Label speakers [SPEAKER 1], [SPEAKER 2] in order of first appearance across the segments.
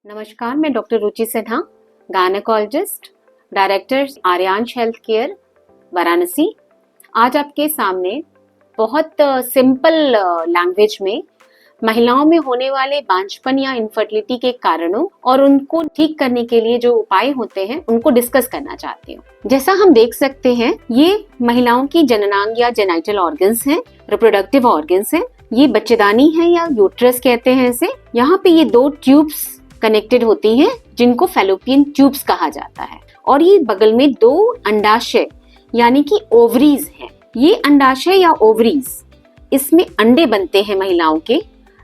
[SPEAKER 1] नमस्कार, मैं doctor Ruchi Sinha, gynaecologist, director Aaryansh health care, Varanasi. आज आपके सामने बहुत सिंपल लैंग्वेज में महिलाओं में होने वाले बांझपन या इनफर्टिलिटी के कारणों और उनको ठीक करने के लिए जो उपाय होते हैं उनको डिस्कस करना चाहती हूँ। जैसा हम देख सकते हैं, ये महिलाओं की जननांग या जेनाइटल ऑर्गन्स हैं, रिप्रोडक्टिव ऑर्गन्स हैं। ये बच्चेदानी है या यूट्रस कहते हैं इसे। यहाँ पे ये दो ट्यूब्स कनेक्टेड होती हैं जिनको फैलोपियन ट्यूब्स कहा जाता है, और ये बगल में दो अंडाशय यानी कि ओवरीज हैं। ये अंडाशय या ओवरीज, इसमें अंडे बनते हैं महिलाओं के।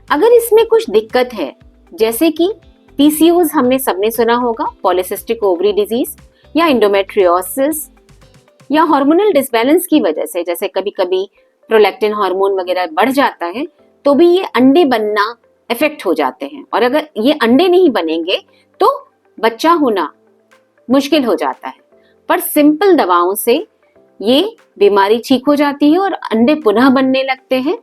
[SPEAKER 1] अगर इसमें कुछ दिक्कत है, जैसे कि पीसीओएस हमने सबने सुना होगा, पॉलीसिस्टिक ओवरी डिजीज, या एंडोमेट्रियोसिस, या हार्मोनल डिसबैलेंस की वजह से, जैसे कभी कभी प्रोलैक्टिन हार्मोन वगैरह बढ़ जाता है, तो भी ये अंडे बनना इफेक्ट हो जाते हैं। और अगर ये अंडे नहीं बनेंगे तो बच्चा होना मुश्किल हो जाता है। पर सिंपल दवाओं से ये बीमारी ठीक हो जाती है और अंडे पुनः बनने लगते हैं।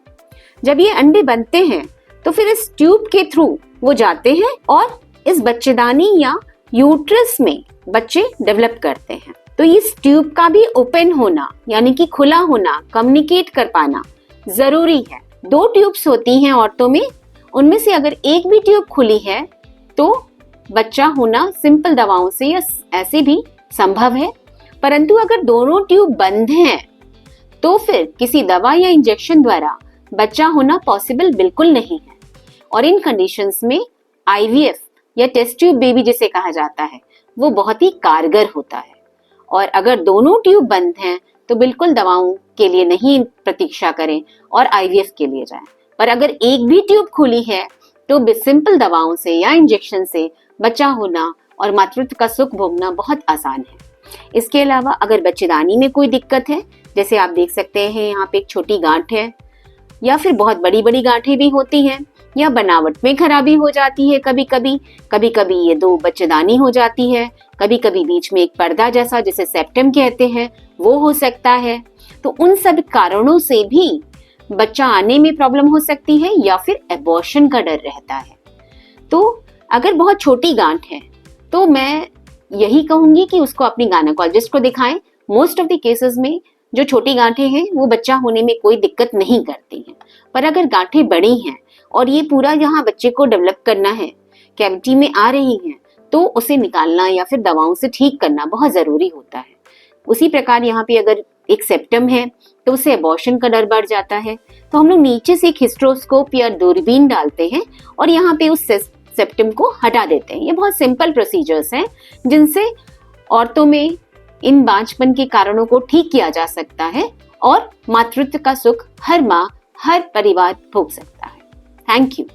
[SPEAKER 1] जब ये अंडे बनते हैं तो फिर इस ट्यूब के थ्रू वो जाते हैं और इस बच्चेदानी या यूट्रस में बच्चे डेवलप करते हैं। तो इस ट्यूब का भी ओपन होना यानी कि खुला होना, कम्युनिकेट कर पाना जरूरी है। दो ट्यूब्स होती हैं औरतों में, उनमें से अगर एक भी ट्यूब खुली है तो बच्चा होना सिंपल दवाओं से या ऐसे भी संभव है। परंतु अगर दोनों ट्यूब बंद हैं तो फिर किसी दवा या इंजेक्शन द्वारा बच्चा होना पॉसिबल बिल्कुल नहीं है। और इन कंडीशंस में आईवीएफ या टेस्ट ट्यूब बेबी जिसे कहा जाता है वो बहुत ही कारगर होता है। और अगर दोनों ट्यूब बंद हैं तो बिल्कुल दवाओं के लिए नहीं प्रतीक्षा करें और आईवीएफ के लिए जाएं। पर अगर एक भी ट्यूब खुली है तो सिंपल दवाओं से या इंजेक्शन से बच्चा होना और मातृत्व का सुख भोगना बहुत आसान है। इसके अलावा अगर बच्चेदानी में कोई दिक्कत है, जैसे आप देख सकते हैं यहाँ पे एक छोटी गांठ है, या फिर बहुत बड़ी बड़ी गांठें भी होती हैं, या बनावट में खराबी हो जाती है, कभी कभी ये दो बच्चेदानी हो जाती है, कभी कभी बीच में एक पर्दा जैसा जिसे सेप्टम कहते हैं वो हो सकता है। तो उन सब कारणों से भी बच्चा आने में प्रॉब्लम हो सकती है या फिर एबॉर्शन का डर रहता है। तो अगर बहुत छोटी गांठ है तो मैं यही कहूंगी कि उसको अपनी गायनेकोलॉजिस्ट को दिखाएं। मोस्ट ऑफ द केसेस में जो छोटी गांठें हैं वो बच्चा होने में कोई दिक्कत नहीं करती हैं। पर अगर गांठें बड़ी हैं और ये पूरा यहाँ बच्चे को डेवलप करना है, कैविटी में आ रही हैं, तो उसे निकालना या फिर दवाओं से ठीक करना बहुत जरूरी होता है। उसी प्रकार यहाँ पे अगर एक सेप्टम है तो उससे एबॉर्शन का डर बढ़ जाता है। तो हम लोग नीचे से एक हिस्ट्रोस्कोप या दूरबीन डालते हैं और यहाँ पे उस सेप्टम को हटा देते हैं। ये बहुत सिंपल प्रोसीजर्स हैं जिनसे औरतों में इन बांझपन के कारणों को ठीक किया जा सकता है और मातृत्व का सुख हर माँ, हर परिवार भोग सकता है। Thank you.